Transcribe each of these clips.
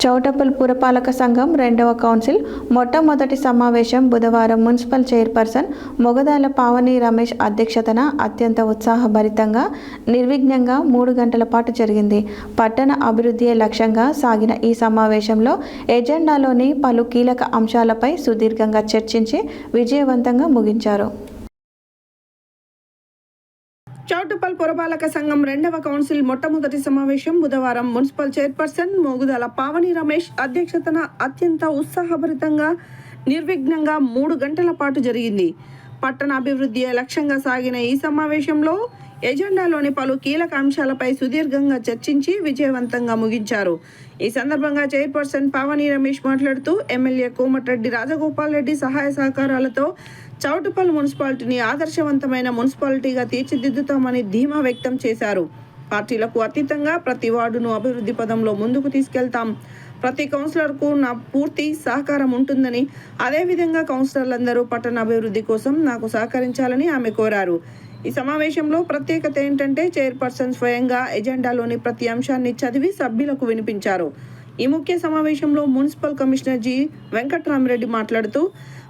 చౌటప్పల్ పురపాలక సంఘం రెండవ కౌన్సిల్ మొట్టమొదటి సమావేశం బుధవారం మున్సిపల్ చైర్పర్సన్ మొగదాల పావని రమేష్ అధ్యక్షతన అత్యంత ఉత్సాహభరితంగా నిర్విఘ్నంగా 3 గంటల పాటు జరిగింది. పట్టణ అభివృద్ధియే లక్ష్యంగా సాగిన ఈ సమావేశంలో ఎజెండాలోని పలు కీలక అంశాలపై సుదీర్ఘంగా చర్చించి విజయవంతంగా ముగించారు. చౌటుప్పల్ పురపాలక సంఘం రెండవ కౌన్సిల్ మొట్టమొదటి సమావేశం బుధవారం మున్సిపల్ చైర్పర్సన్ మోగుదాల పావని రమేష్ అధ్యక్షతన అత్యంత ఉత్సాహభరితంగా నిర్విఘ్నంగా 3 గంటల పాటు జరిగింది. పట్టణ అభివృద్ధి లక్ష్యంగా సాగిన ఈ సమావేశంలో ఎజెండాలోని పలు కీలక అంశాలపై సుదీర్ఘంగా చర్చించి విజయవంతంగా ముగించారు. ఈ సందర్భంగా చైర్పర్సన్ పావని రమేష్ మాట్లాడుతూ ఎమ్మెల్యే కోమటిరెడ్డి రాజగోపాల్ రెడ్డి సహాయ సహకారాలతో చౌటుప్పల్ మున్సిపాలిటీని ఆదర్శవంతమైన మున్సిపాలిటీగా తీర్చిదిద్దుతామని ధీమా వ్యక్తం చేశారు. పార్టీలకు అతీతంగా ప్రతి వార్డును అభివృద్ధి పదంలో ముందుకు తీసుకెళ్తాం. ప్రతి కౌన్సిలర్కు నా పూర్తి సహకారం ఉంటుందని, అదేవిధంగా కౌన్సిలర్లందరూ పట్టణ అభివృద్ధి కోసం నాకు సహకరించాలని ఆమె కోరారు. ఈ సమావేశంలో ప్రత్యేకత ఏంటంటే చైర్పర్సన్ స్వయంగా ఎజెండాలోని ప్రతి అంశాన్ని చదివి సభ్యులకు వినిపించారు. ఈ ముఖ్య సమావేశంలో మున్సిపల్ కమిషనర్ జి వెంకట్రామిరెడ్డి మాట్లాడుతూ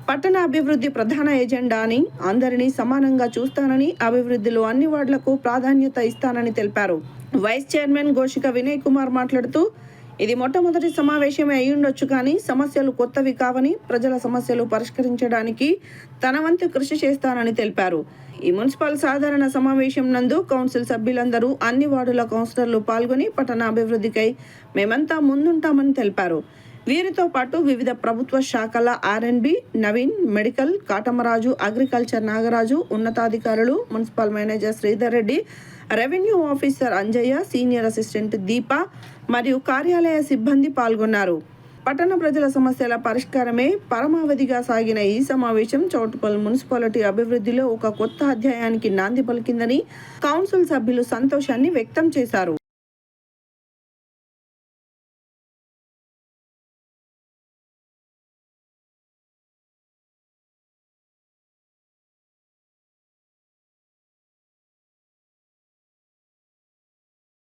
పట్టణ అభివృద్ధి ప్రధాన ఎజెండా అని, అందరినీ సమానంగా చూస్తానని, అభివృద్ధిలో అన్ని వార్డులకు ప్రాధాన్యత ఇస్తానని తెలిపారు. వైస్ చైర్మన్ గోషిక వినయ్ కుమార్ మాట్లాడుతూ ఇది మొట్టమొదటి సమావేశమే అయ్యుండొచ్చు కానీ సమస్యలు కొత్తవి కావని, ప్రజల సమస్యలు పరిష్కరించడానికి తన వంతు కృషి చేస్తానని తెలిపారు. ఈ మున్సిపల్ సాధారణ సమావేశం నందు కౌన్సిల్ సభ్యులందరూ అన్ని వార్డుల కౌన్సిలర్లు పాల్గొని పట్టణ అభివృద్ధికై మేమంతా ముందుంటామని తెలిపారు. వీరితో పాటు వివిధ ప్రభుత్వ శాఖల R and B Naveen, medical, Katamaraju, agriculture Nagaraju, ఉన్నతాధికారులు, municipal manager Sridhar Reddy, revenue officer Anjaiah, senior assistant Deepa మరియు కార్యాలయ సిబ్బంది పాల్గొన్నారు. పట్టణ ప్రజల సమస్యల పరిష్కారమే పరమావధిగా సాగిన ఈ సమావేశం చౌటుప్పల్ మున్సిపాలిటీ అభివృద్ధిలో ఒక కొత్త అధ్యాయానికి నాంది పలికిందని కౌన్సిల్ సభ్యులు సంతోషాన్ని వ్యక్తం చేశారు.